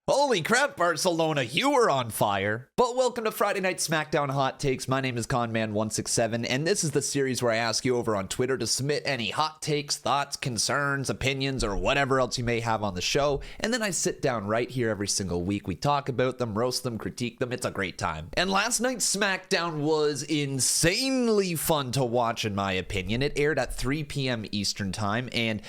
Holy crap, Barcelona, you were on fire. But welcome to Friday Night Smackdown Hot Takes. My name is Conman167, and this is the series where I ask you over on Twitter to submit any hot takes, thoughts, concerns, opinions, or whatever else you may have on the show. And then I sit down right here every single week. We talk about them, roast them, critique them. It's a great time. And last night's Smackdown was insanely fun to watch, in my opinion. It aired at 3 p.m. Eastern Time, and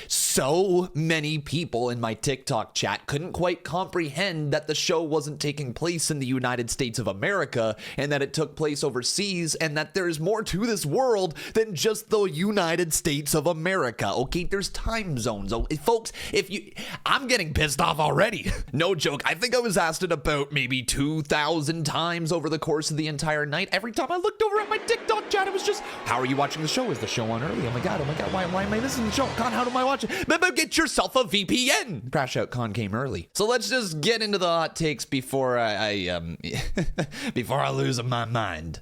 so many people in my TikTok chat couldn't quite comprehend that the show wasn't taking place in the United States of America and that it took place overseas and that there's more to this world than just the United States of America. Okay, there's time zones. Oh, folks, I'm getting pissed off already. No joke. I think I was asked it about maybe 2,000 times over the course of the entire night. Every time I looked over at my TikTok chat, it was just, how are you watching the show? Is the show on early? Oh my god, why am I missing the show? Con, how do I watch it? But get yourself a VPN. Crash Out Con came early. So let's just get into the hot takes before before I lose my mind.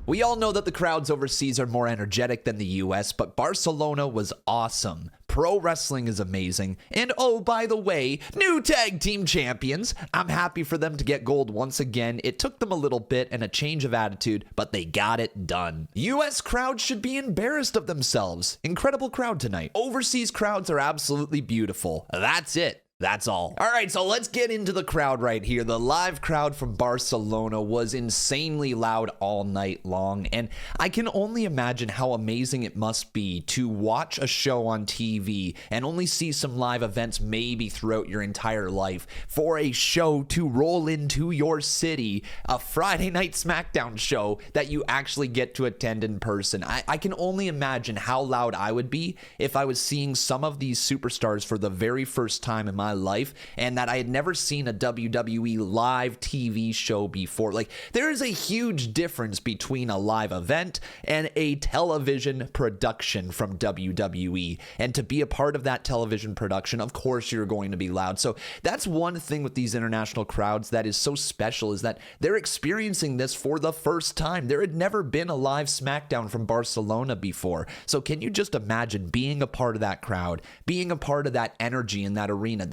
We all know that the crowds overseas are more energetic than the US, but Barcelona was awesome. Pro wrestling is amazing. And oh, by the way, new tag team champions. I'm happy for them to get gold once again. It took them a little bit and a change of attitude, but they got it done. US crowds should be embarrassed of themselves. Incredible crowd tonight. Overseas crowds are absolutely beautiful. That's it. That's all. All right, so let's get into the crowd right here. The live crowd from Barcelona was insanely loud all night long, and I can only imagine how amazing it must be to watch a show on TV and only see some live events maybe throughout your entire life, for a show to roll into your city, a Friday Night Smackdown show that you actually get to attend in person. I can only imagine how loud I would be if I was seeing some of these superstars for the very first time in my life, and that I had never seen a WWE live TV show before. Like, there is a huge difference between a live event and a television production from WWE, and to be a part of that television production, of course you're going to be loud. So that's one thing with these international crowds that is so special, is that they're experiencing this for the first time. There had never been a live SmackDown from Barcelona before. So can you just imagine being a part of that crowd, being a part of that energy in that arena?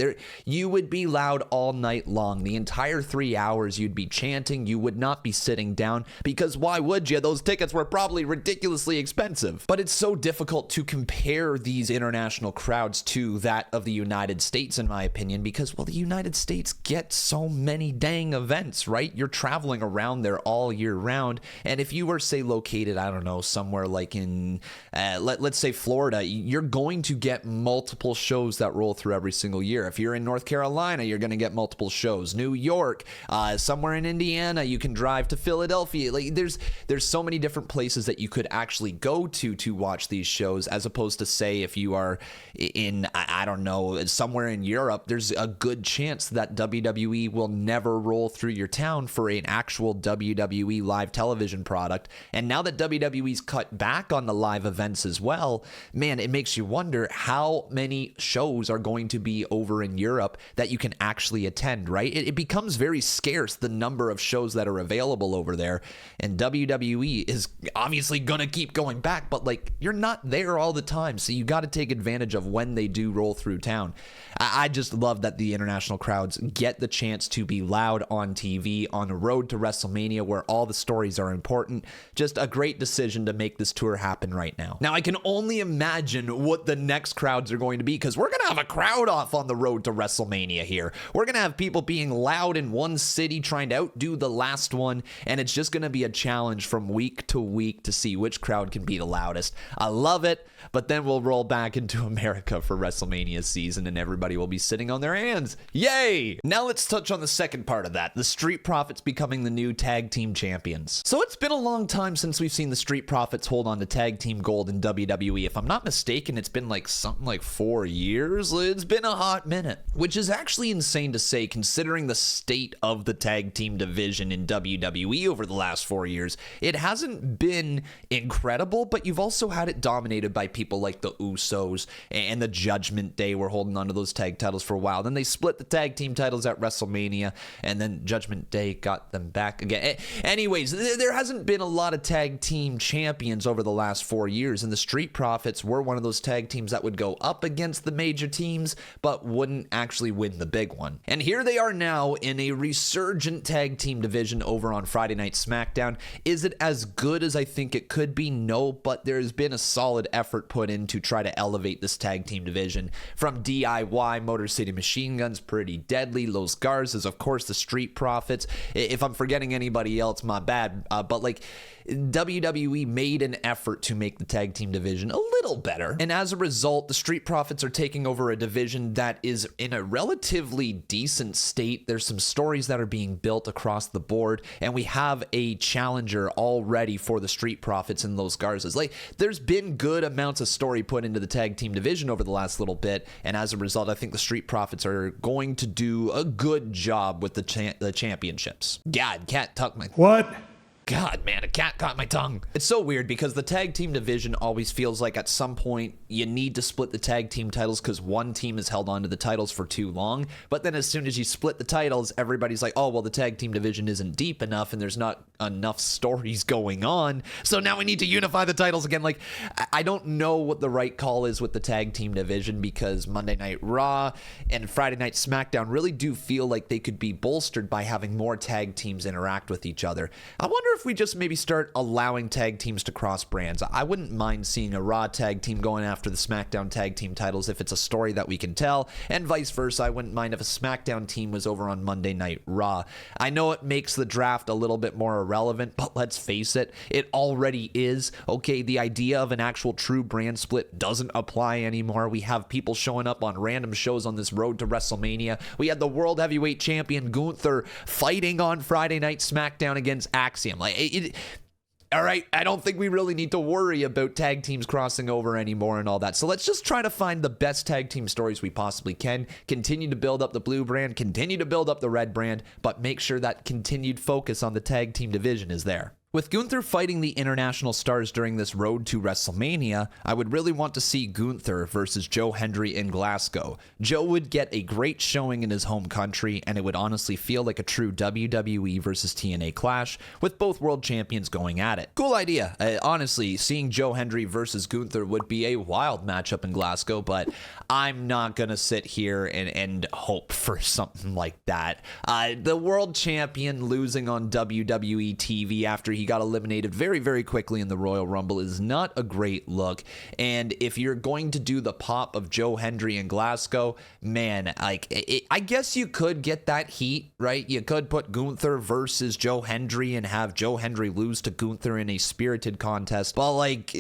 You would be loud all night long. The entire 3 hours you'd be chanting. You would not be sitting down, because why would you? Those tickets were probably ridiculously expensive. But it's so difficult to compare these international crowds to that of the United States, in my opinion, because, well, the United States gets so many dang events, right? You're traveling around there all year round. And if you were, say, located, I don't know, somewhere like in, let's say Florida, you're going to get multiple shows that roll through every single year. If you're in North Carolina, you're going to get multiple shows. New York, somewhere in Indiana, you can drive to Philadelphia. Like, there's so many different places that you could actually go to watch these shows, as opposed to, say, if you are in, I don't know, somewhere in Europe, there's a good chance that WWE will never roll through your town for an actual WWE live television product. And now that WWE's cut back on the live events as well, man, it makes you wonder how many shows are going to be over in Europe that you can actually attend, right? It becomes very scarce, the number of shows that are available over there. And WWE is obviously going to keep going back, but like, you're not there all the time. So you got to take advantage of when they do roll through town. I just love that the international crowds get the chance to be loud on TV on the road to WrestleMania, where all the stories are important. Just a great decision to make this tour happen right now. Now, I can only imagine what the next crowds are going to be, because we're going to have a crowd off on the road to WrestleMania here. We're going to have people being loud in one city trying to outdo the last one, and it's just going to be a challenge from week to week to see which crowd can be the loudest. I love it, but then we'll roll back into America for WrestleMania season, and everybody will be sitting on their hands. Yay! Now let's touch on the second part of that, the Street Profits becoming the new tag team champions. So it's been a long time since we've seen the Street Profits hold on to tag team gold in WWE. If I'm not mistaken, it's been like something like 4 years. It's been a hot minute, which is actually insane to say, considering the state of the tag team division in WWE over the last 4 years. It hasn't been incredible, but you've also had it dominated by people like the Usos, and the Judgment Day were holding on to those tag titles for a while. Then they split the tag team titles at WrestleMania, and then Judgment Day got them back again. Anyways, there hasn't been a lot of tag team champions over the last 4 years, and the Street Profits were one of those tag teams that would go up against the major teams, but wouldn't wouldn't actually win the big one. And here they are now in a resurgent tag team division over on Friday Night SmackDown. Is it as good as I think it could be? No, but there's been a solid effort put in to try to elevate this tag team division. From DIY, Motor City Machine Guns, Pretty Deadly, Los Garzas, of course, the Street Profits. If I'm forgetting anybody else, my bad. But like, WWE made an effort to make the tag team division a little better. And as a result, the Street Profits are taking over a division that is in a relatively decent state. There's some stories that are being built across the board, and we have a challenger already for the Street Profits in Los Garzas. Like, there's been good amounts of story put into the tag team division over the last little bit, and as a result, I think the Street Profits are going to do a good job with the championships. God, cat tuck my... What? God, man, a cat caught my tongue. It's so weird because the tag team division always feels like at some point you need to split the tag team titles because one team has held on to the titles for too long. But then as soon as you split the titles, everybody's like, oh, well, the tag team division isn't deep enough and there's not enough stories going on. So now we need to unify the titles again. Like, I don't know what the right call is with the tag team division because Monday Night Raw and Friday Night SmackDown really do feel like they could be bolstered by having more tag teams interact with each other. I wonder if we just maybe start allowing tag teams to cross brands. I wouldn't mind seeing a Raw tag team going after the SmackDown tag team titles if it's a story that we can tell, and vice versa. I wouldn't mind if a SmackDown team was over on Monday Night Raw. I know it makes the draft a little bit more irrelevant, but let's face it, it already is. Okay, the idea of an actual true brand split doesn't apply anymore. We have people showing up on random shows on this road to WrestleMania. We had the World Heavyweight Champion Gunther fighting on Friday Night SmackDown against Axiom. All right, I don't think we really need to worry about tag teams crossing over anymore and all that. So let's just try to find the best tag team stories we possibly can, continue to build up the blue brand, continue to build up the red brand, but make sure that continued focus on the tag team division is there. With Gunther fighting the international stars during this road to WrestleMania, I would really want to see Gunther versus Joe Hendry in Glasgow. Joe would get a great showing in his home country, and it would honestly feel like a true WWE versus TNA clash, with both world champions going at it. Cool idea. Honestly, seeing Joe Hendry versus Gunther would be a wild matchup in Glasgow, but I'm not going to sit here and hope for something like that. The world champion losing on WWE TV after he got eliminated very, very quickly in the Royal Rumble is not a great look. And if you're going to do the pop of Joe Hendry in Glasgow, man, I guess you could get that heat, right? You could put Gunther versus Joe Hendry and have Joe Hendry lose to Gunther in a spirited contest. Well, wouldn't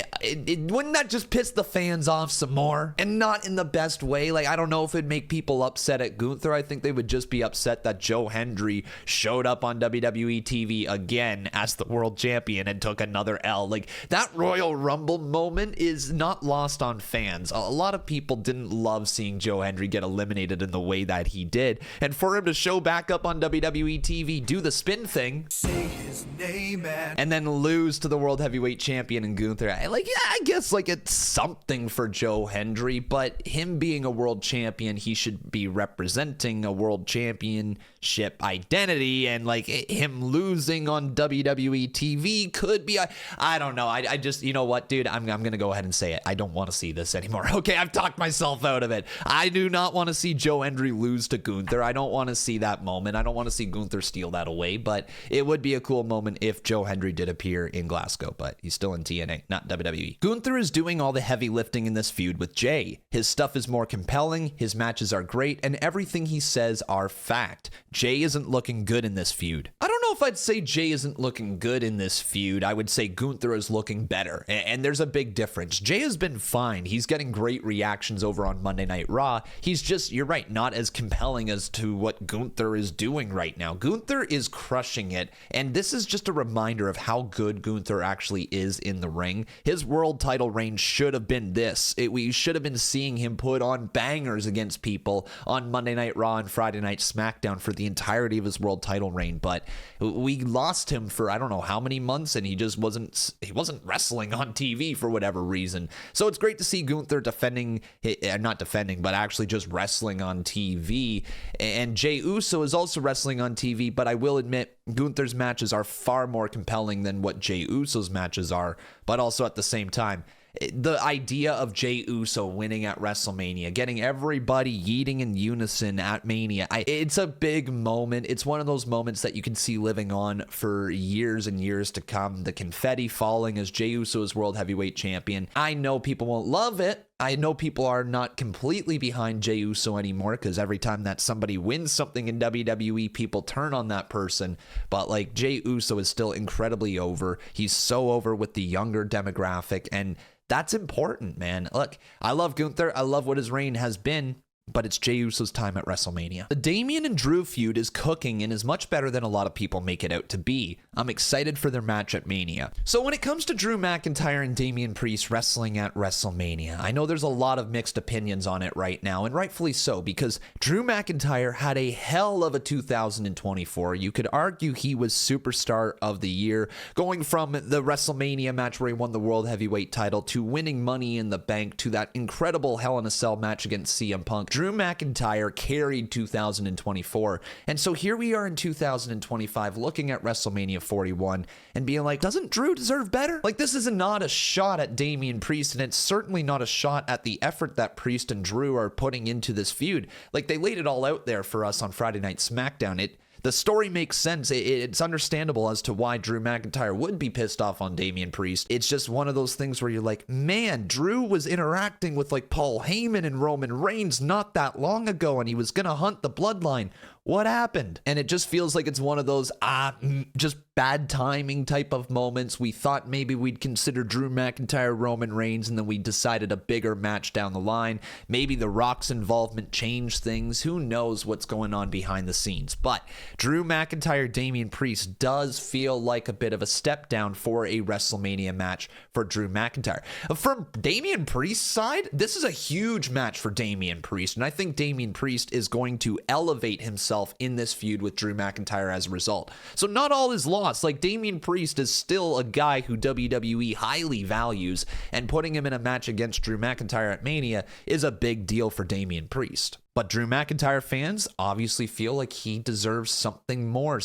that just piss the fans off some more? And not in the best way. I don't know if it'd make people upset at Gunther. I think they would just be upset that Joe Hendry showed up on WWE TV again as the world champion and took another L. That Royal Rumble moment is not lost on fans. A lot of people didn't love seeing Joe Hendry get eliminated in the way that he did. And for him to show back up on WWE TV, do the spin thing, say his name and then lose to the world heavyweight champion in Gunther. I guess it's something for Joe Hendry, but him being a world champion, he should be representing a world championship identity, and him losing on WWE TV could be, I don't know. I just, you know what, dude, I'm going to go ahead and say it. I don't want to see this anymore. Okay, I've talked myself out of it. I do not want to see Joe Hendry lose to Gunther. I don't want to see that moment. I don't want to see Gunther steal that away, but it would be a cool moment if Joe Hendry did appear in Glasgow, but he's still in TNA, not WWE. Gunther is doing all the heavy lifting in this feud with Jay. His stuff is more compelling, his matches are great, and everything he says are fact. Jay isn't looking good in this feud. I don't know if I'd say Jay isn't looking good in this feud. I would say Gunther is looking better, and there's a big difference. Jay has been fine. He's getting great reactions over on Monday Night Raw. He's just, you're right, not as compelling as to what Gunther is doing right now. Gunther is crushing it, and this is just a reminder of how good Gunther actually is in the ring. His world title reign should have been this. We should have been seeing him put on bangers against people on Monday Night Raw and Friday Night SmackDown for the entirety of his world title reign, but we lost him for I don't know how many months, and he wasn't wrestling on TV for whatever reason. So it's great to see Gunther not defending, but actually just wrestling on TV. And Jey Uso is also wrestling on TV, but I will admit Gunther's matches are far more compelling than what Jey Uso's matches are, but also at the same time, the idea of Jey Uso winning at WrestleMania, getting everybody yeeting in unison at Mania, it's a big moment. It's one of those moments that you can see living on for years and years to come. The confetti falling as Jey Uso is World Heavyweight Champion. I know people won't love it. I know people are not completely behind Jey Uso anymore because every time that somebody wins something in WWE, people turn on that person. But like, Jey Uso is still incredibly over. He's so over with the younger demographic, and that's important, man. Look, I love Gunther. I love what his reign has been, but it's Jey Uso's time at WrestleMania. The Damian and Drew feud is cooking and is much better than a lot of people make it out to be. I'm excited for their match at Mania. So when it comes to Drew McIntyre and Damian Priest wrestling at WrestleMania, I know there's a lot of mixed opinions on it right now, and rightfully so, because Drew McIntyre had a hell of a 2024. You could argue he was Superstar of the Year, going from the WrestleMania match where he won the World Heavyweight title to winning Money in the Bank to that incredible Hell in a Cell match against CM Punk. Drew McIntyre carried 2024. And so here we are in 2025 looking at WrestleMania 41 and being like, doesn't Drew deserve better? Like, this is not a shot at Damian Priest, and it's certainly not a shot at the effort that Priest and Drew are putting into this feud. Like, they laid it all out there for us on Friday Night Smackdown. The story makes sense. It's understandable as to why Drew McIntyre would be pissed off on Damian Priest. It's just one of those things where you're like, man, Drew was interacting with like Paul Heyman and Roman Reigns not that long ago, and he was going to hunt the bloodline. What happened? And it just feels like it's one of those, just bad timing type of moments. We thought maybe we'd consider Drew McIntyre, Roman Reigns, and then we decided a bigger match down the line. Maybe The Rock's involvement changed things. Who knows what's going on behind the scenes? But Drew McIntyre, Damian Priest does feel like a bit of a step down for a WrestleMania match for Drew McIntyre. From Damian Priest's side, this is a huge match for Damian Priest, and I think Damian Priest is going to elevate himself in this feud with Drew McIntyre as a result. So not all is lost. Like, Damian Priest is still a guy who WWE highly values, and putting him in a match against Drew McIntyre at Mania is a big deal for Damian Priest. But Drew McIntyre fans obviously feel like he deserves something more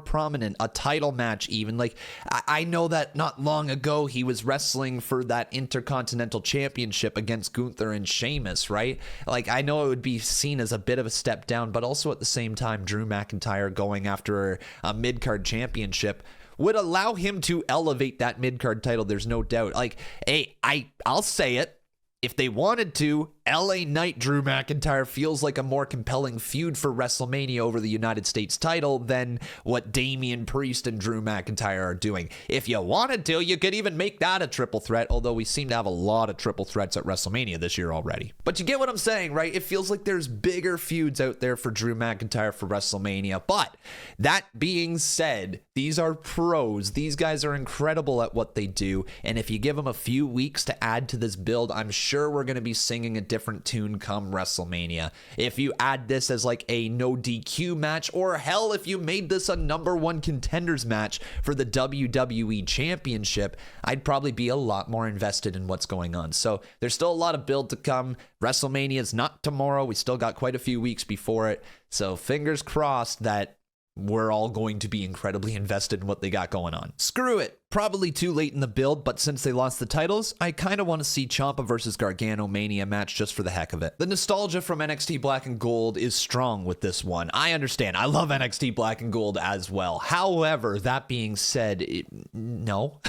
prominent, a title match even. Like, I know that not long ago he was wrestling for that Intercontinental Championship against Gunther and Sheamus, right? Like, I know it would be seen as a bit of a step down, but also at the same time, Drew McIntyre going after a mid-card championship would allow him to elevate that mid-card title, there's no doubt. Like, hey, I'll say it. If they wanted to, LA Knight Drew McIntyre feels like a more compelling feud for WrestleMania over the United States title than what Damian Priest and Drew McIntyre are doing. If you wanted to, you could even make that a triple threat, although we seem to have a lot of triple threats at WrestleMania this year already. But you get what I'm saying, right? It feels like there's bigger feuds out there for Drew McIntyre for WrestleMania. But that being said, these are pros. These guys are incredible at what they do. And if you give them a few weeks to add to this build, I'm sure we're going to be singing a different tune come WrestleMania. If you add this as like a no DQ match, or hell, if you made this a #1 contenders match for the WWE Championship, I'd probably be a lot more invested in what's going on. So there's still a lot of build to come. WrestleMania is not tomorrow. We still got quite a few weeks before it. So fingers crossed that we're all going to be incredibly invested in what they got going on. Screw it. Probably too late in the build, but since they lost the titles, I kind of want to see Ciampa versus Gargano Mania match just for the heck of it. The nostalgia from NXT Black and Gold is strong with this one. I understand. I love NXT Black and Gold as well. However, that being said, no.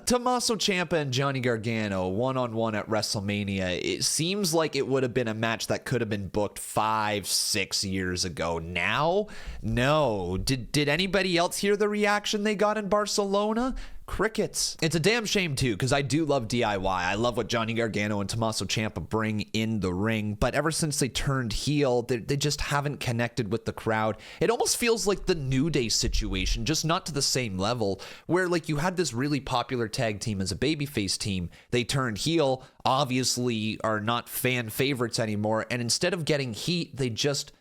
Tommaso Ciampa and Johnny Gargano one-on-one at WrestleMania. It seems like it would have been a match that could have been booked 5-6 years ago. Now? No. Did anybody else hear the reaction they got in Barcelona? Crickets. It's a damn shame too, because I do love DIY. I love what Johnny Gargano and Tommaso Ciampa bring in the ring, but ever since they turned heel, they just haven't connected with the crowd. It almost feels like the New Day situation, just not to the same level, where like you had this really popular tag team as a babyface team, they turned heel, obviously are not fan favorites anymore, and instead of getting heat, they're just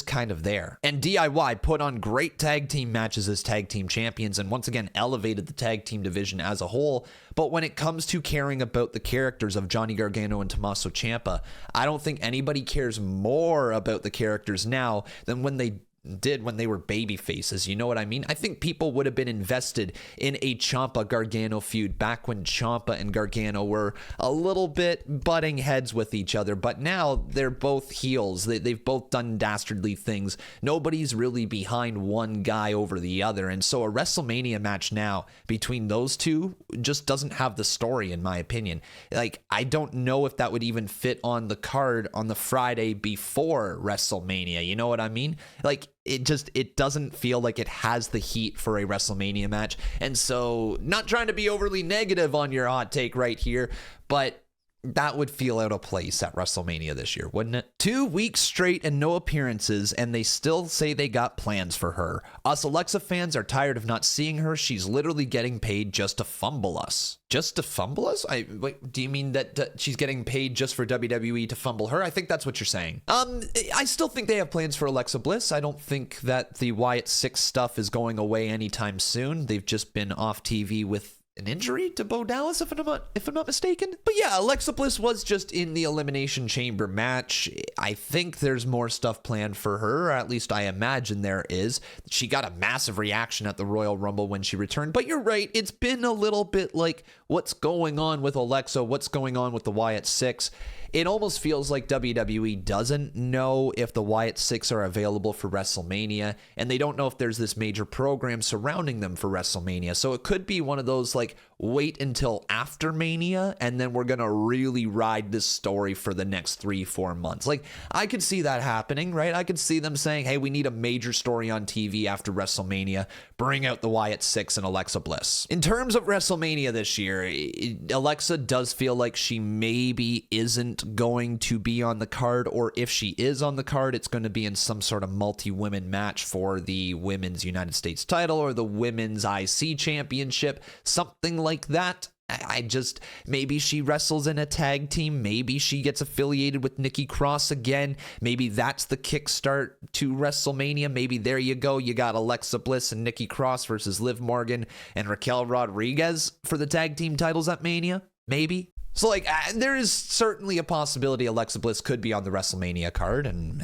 kind of there. And DIY put on great tag team matches as tag team champions and once again elevated the tag team division as a whole. But when it comes to caring about the characters of Johnny Gargano and Tommaso Ciampa, I don't think anybody cares more about the characters now than when they did when they were baby faces. You know what I mean? I think people would have been invested in a Ciampa-Gargano feud back when Ciampa and Gargano were a little bit butting heads with each other. But now they're both heels. They've both done dastardly things. Nobody's really behind one guy over the other. And so a WrestleMania match now between those two just doesn't have the story, in my opinion. Like, I don't know if that would even fit on the card on the Friday before WrestleMania. You know what I mean? Like, it doesn't feel like it has the heat for a WrestleMania match. And so, not trying to be overly negative on your hot take right here, but that would feel out of place at WrestleMania this year, wouldn't it? 2 weeks straight and no appearances, and they still say they got plans for her. Us Alexa fans are tired of not seeing her. She's literally getting paid just to fumble us. Just to fumble us? Wait, do you mean that she's getting paid just for WWE to fumble her? I think that's what you're saying. I still think they have plans for Alexa Bliss. I don't think that the Wyatt Six stuff is going away anytime soon. They've just been off TV with an injury to Bo Dallas, if I'm not mistaken. But yeah, Alexa Bliss was just in the Elimination Chamber match. I think there's more stuff planned for her, or at least I imagine there is. She got a massive reaction at the Royal Rumble when she returned. But you're right, it's been a little bit like, what's going on with Alexa? What's going on with the Wyatt Six? It almost feels like WWE doesn't know if the Wyatt Six are available for WrestleMania, and they don't know if there's this major program surrounding them for WrestleMania. So it could be one of those, like, wait until after Mania, and then we're going to really ride this story for the next 3-4 months. Like, I could see that happening, right? I could see them saying, hey, we need a major story on TV after WrestleMania. Bring out the Wyatt Six and Alexa Bliss. In terms of WrestleMania this year, Alexa does feel like she maybe isn't going to be on the card, or if she is on the card, it's going to be in some sort of multi-women match for the Women's United States title or the Women's IC Championship, something like that. I just, maybe she wrestles in a tag team. Maybe she gets affiliated with Nikki Cross again. Maybe that's the kickstart to WrestleMania. Maybe there you go. You got Alexa Bliss and Nikki Cross versus Liv Morgan and Raquel Rodriguez for the tag team titles at Mania. Maybe. So, like, there is certainly a possibility Alexa Bliss could be on the WrestleMania card, and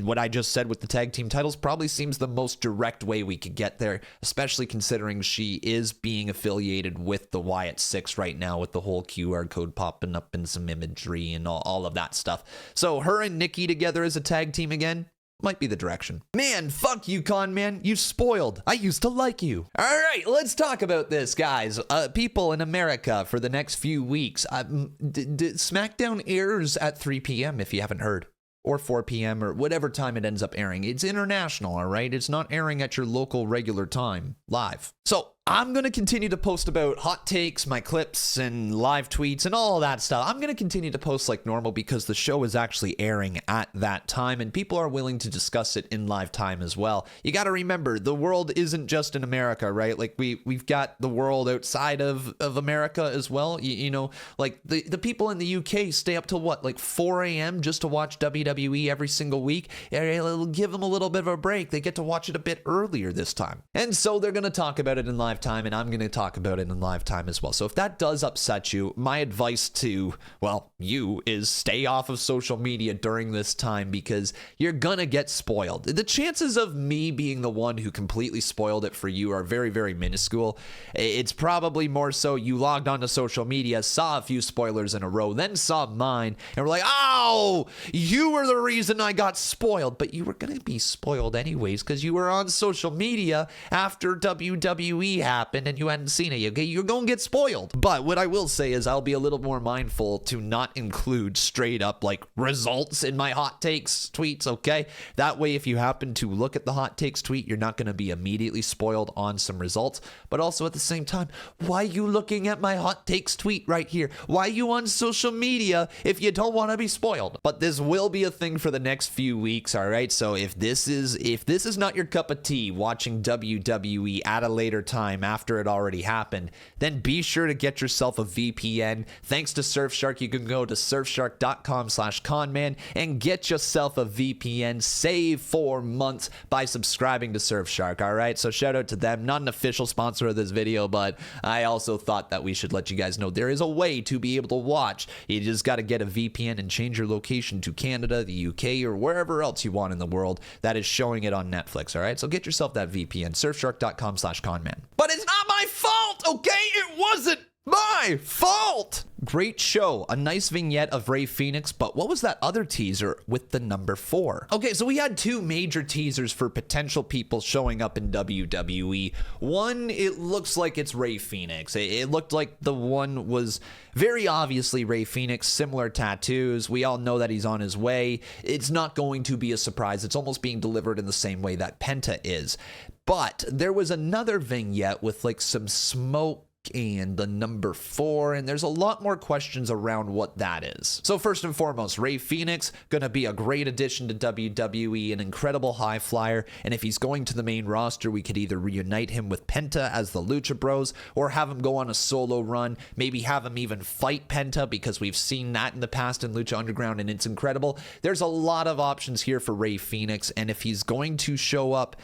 what I just said with the tag team titles probably seems the most direct way we could get there, especially considering she is being affiliated with the Wyatt Six right now with the whole QR code popping up and some imagery and all of that stuff. So her and Nikki together as a tag team again might be the direction. Man, fuck you, con man. You spoiled. I used to like you. All right, let's talk about this, guys. People in America for the next few weeks. Smackdown airs at 3 p.m. if you haven't heard. Or 4 p.m. or whatever time it ends up airing. It's international, all right? It's not airing at your local regular time, live. So I'm going to continue to post about hot takes, my clips, and live tweets, and all that stuff. I'm going to continue to post like normal because the show is actually airing at that time, and people are willing to discuss it in live time as well. You got to remember, the world isn't just in America, right? Like, we've got the world outside of America as well. You know, like, the people in the UK stay up till what, like 4 a.m. just to watch WWE every single week? It'll give them a little bit of a break. They get to watch it a bit earlier this time. And so they're going to talk about it in live time, and I'm going to talk about it in live time as well. So if that does upset you, my advice to, well, you is stay off of social media during this time because you're going to get spoiled. The chances of me being the one who completely spoiled it for you are very, very minuscule. It's probably more so you logged onto social media, saw a few spoilers in a row, then saw mine, and were like, oh, you were the reason I got spoiled. But you were going to be spoiled anyways because you were on social media after WWE happened and you hadn't seen it. Okay, you're going to get spoiled. But what I will say is I'll be a little more mindful to not include straight up like results in my hot takes tweets, okay? That way, if you happen to look at the hot takes tweet, you're not going to be immediately spoiled on some results. But also at the same time, why are you looking at my hot takes tweet right here? Why are you on social media if you don't want to be spoiled? But this will be a thing for the next few weeks, all right? So if this is not your cup of tea, watching WWE at a later time, time after it already happened, then be sure to get yourself a VPN. Thanks to Surfshark, you can go to surfshark.com/conman and get yourself a VPN. Save 4 months by subscribing to Surfshark, all right? So shout out to them. Not an official sponsor of this video, but I also thought that we should let you guys know there is a way to be able to watch. You just got to get a VPN and change your location to Canada, the UK, or wherever else you want in the world that is showing it on Netflix, all right? So get yourself that VPN, surfshark.com/conman. But it's not my fault, okay? It wasn't my fault. Great show. A nice vignette of Rey Fenix, but what was that other teaser with the number 4? Okay, so we had 2 major teasers for potential people showing up in WWE. One, it looks like it's Rey Fenix. It looked like the one was very obviously Rey Fenix, similar tattoos. We all know that he's on his way. It's not going to be a surprise. It's almost being delivered in the same way that Penta is. But there was another vignette with like some smoke and the number 4, and there's a lot more questions around what that is. So first and foremost, Rey Fenix, gonna be a great addition to WWE, an incredible high flyer, and if he's going to the main roster, we could either reunite him with Penta as the Lucha Bros, or have him go on a solo run, maybe have him even fight Penta, because we've seen that in the past in Lucha Underground, and it's incredible. There's a lot of options here for Rey Fenix, and if he's going to show up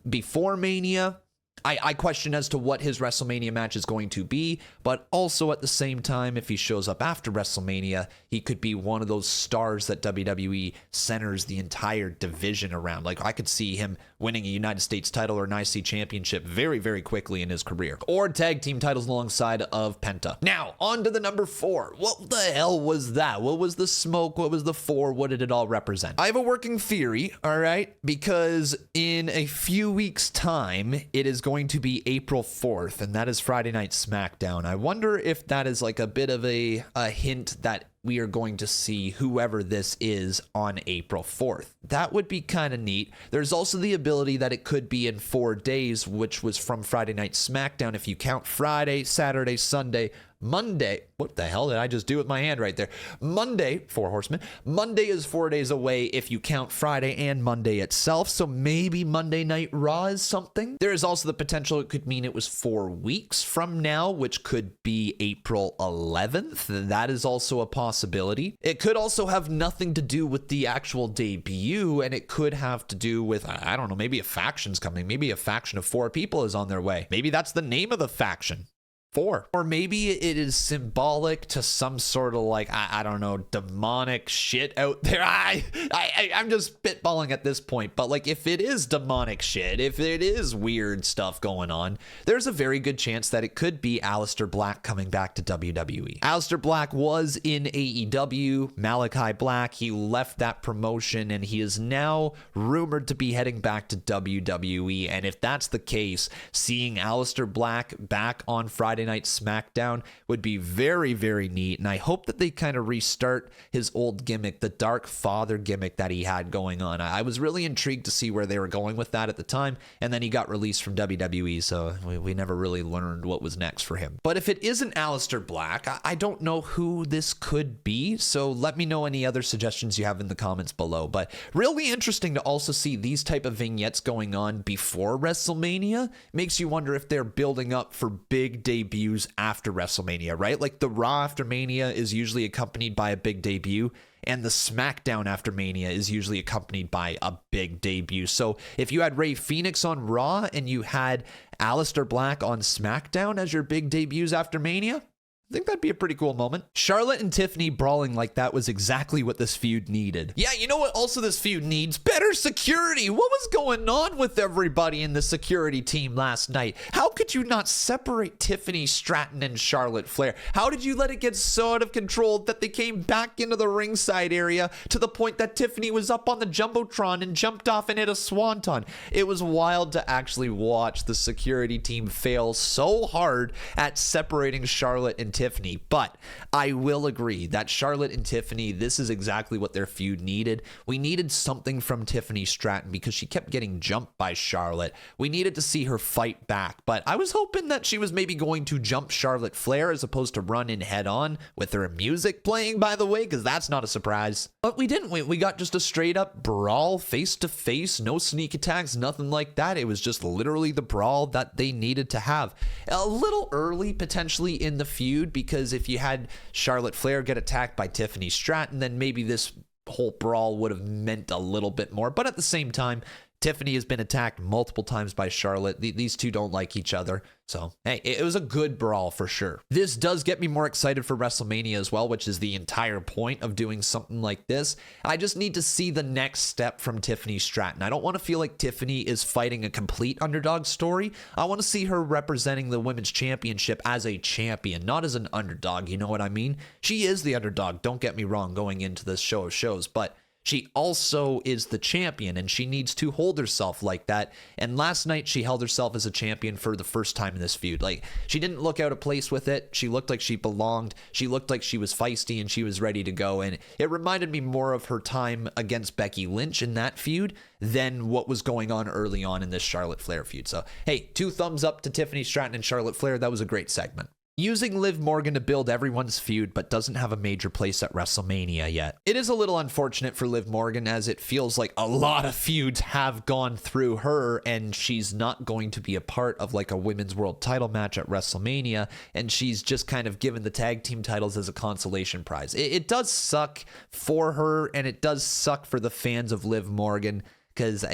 before Mania, I question as to what his WrestleMania match is going to be, but also at the same time, if he shows up after WrestleMania, he could be one of those stars that WWE centers the entire division around. Like, I could see him winning a United States title or an IC championship very, very quickly in his career, or tag team titles alongside of Penta. Now, on to the number 4. What the hell was that? What was the smoke? What was the 4? What did it all represent? I have a working theory, all right, because in a few weeks' time, it is going to be April 4th, and that is Friday Night Smackdown. I wonder if that is like a bit of a hint that we are going to see whoever this is on April 4th. That would be kind of neat. There's also the ability that it could be in 4 days, which was from Friday Night Smackdown. If you count Friday, Saturday, Sunday, Monday, what the hell did I just do with my hand right there? Monday, 4 Horsemen. Monday is 4 days away if you count Friday and Monday itself, so maybe Monday Night Raw is something. There is also the potential it could mean it was 4 weeks from now, which could be April 11th. That is also a possibility. It could also have nothing to do with the actual debut, and it could have to do with, I don't know, maybe a faction's coming. Maybe a faction of 4 people is on their way. Maybe that's the name of the faction. 4. Or maybe it is symbolic to some sort of like, I don't know, demonic shit out there. I'm just spitballing at this point, but like if it is demonic shit, if it is weird stuff going on, there's a very good chance that it could be Aleister Black coming back to WWE. Aleister Black was in AEW, Malachi Black. He left that promotion and he is now rumored to be heading back to WWE. And if that's the case, seeing Aleister Black back on Friday Night Smackdown would be very, very neat, and I hope that they kind of restart his old gimmick, the Dark Father gimmick that he had going on. I was really intrigued to see where they were going with that at the time, and then he got released from WWE, so we never really learned what was next for him. But if it isn't Aleister Black, I don't know who this could be, so let me know any other suggestions you have in the comments below. But really interesting to also see these type of vignettes going on before WrestleMania. Makes you wonder if they're building up for big debuts after WrestleMania, right? Like the Raw after Mania is usually accompanied by a big debut, and the SmackDown after Mania is usually accompanied by a big debut. So if you had Rey Fenix on Raw and you had Aleister Black on SmackDown as your big debuts after Mania, I think that'd be a pretty cool moment. Charlotte and Tiffany brawling like that was exactly what this feud needed. Yeah, you know what also this feud needs? Better security. What was going on with everybody in the security team last night? How could you not separate Tiffany Stratton and Charlotte Flair? How did you let it get so out of control that they came back into the ringside area to the point that Tiffany was up on the Jumbotron and jumped off and hit a swanton? It was wild to actually watch the security team fail so hard at separating Charlotte and Tiffany Tiffany, but I will agree that Charlotte and Tiffany, this is exactly what their feud needed. We needed something from Tiffany Stratton because she kept getting jumped by Charlotte. We needed to see her fight back, but I was hoping that she was maybe going to jump Charlotte Flair as opposed to run in head on with her music playing, by the way, because that's not a surprise. But we didn't. We got just a straight up brawl, face to face, no sneak attacks, nothing like that. It was just literally the brawl that they needed to have. A little early potentially in the feud, because if you had Charlotte Flair get attacked by Tiffany Stratton, then maybe this whole brawl would have meant a little bit more. But at the same time, Tiffany has been attacked multiple times by Charlotte. These two don't like each other. So, hey, it was a good brawl for sure. This does get me more excited for WrestleMania as well, which is the entire point of doing something like this. I just need to see the next step from Tiffany Stratton. I don't want to feel like Tiffany is fighting a complete underdog story. I want to see her representing the Women's Championship as a champion, not as an underdog. You know what I mean? She is the underdog, don't get me wrong, going into this show of shows, but she also is the champion, and she needs to hold herself like that. And last night, she held herself as a champion for the first time in this feud. Like, she didn't look out of place with it. She looked like she belonged. She looked like she was feisty, and she was ready to go. And it reminded me more of her time against Becky Lynch in that feud than what was going on early on in this Charlotte Flair feud. So, hey, 2 thumbs up to Tiffany Stratton and Charlotte Flair. That was a great segment. Using Liv Morgan to build everyone's feud, but doesn't have a major place at WrestleMania yet. It is a little unfortunate for Liv Morgan, as it feels like a lot of feuds have gone through her, and she's not going to be a part of like a women's world title match at WrestleMania, and she's just kind of given the tag team titles as a consolation prize. It does suck for her, and it does suck for the fans of Liv Morgan, because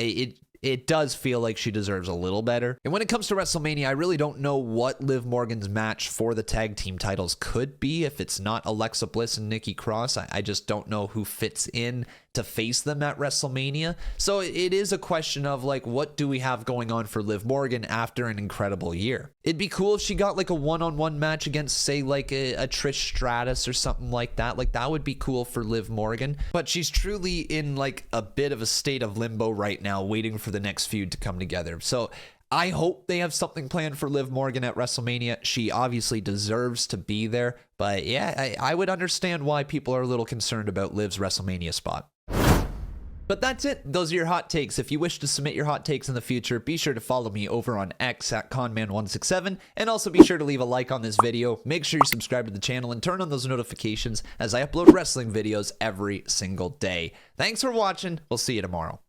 it does feel like she deserves a little better. And when it comes to WrestleMania, I really don't know what Liv Morgan's match for the tag team titles could be if it's not Alexa Bliss and Nikki Cross. I just don't know who fits in to face them at WrestleMania. So it is a question of like, what do we have going on for Liv Morgan after an incredible year? It'd be cool if she got like a one-on-one match against, say, like a Trish Stratus or something like that. Like, that would be cool for Liv Morgan. But she's truly in like a bit of a state of limbo right now, waiting for the next feud to come together. So I hope they have something planned for Liv Morgan at WrestleMania. She obviously deserves to be there. But yeah, I would understand why people are a little concerned about Liv's WrestleMania spot. But that's it. Those are your hot takes. If you wish to submit your hot takes in the future, be sure to follow me over on X at Conman167, and also be sure to leave a like on this video. Make sure you subscribe to the channel and turn on those notifications as I upload wrestling videos every single day. Thanks for watching. We'll see you tomorrow.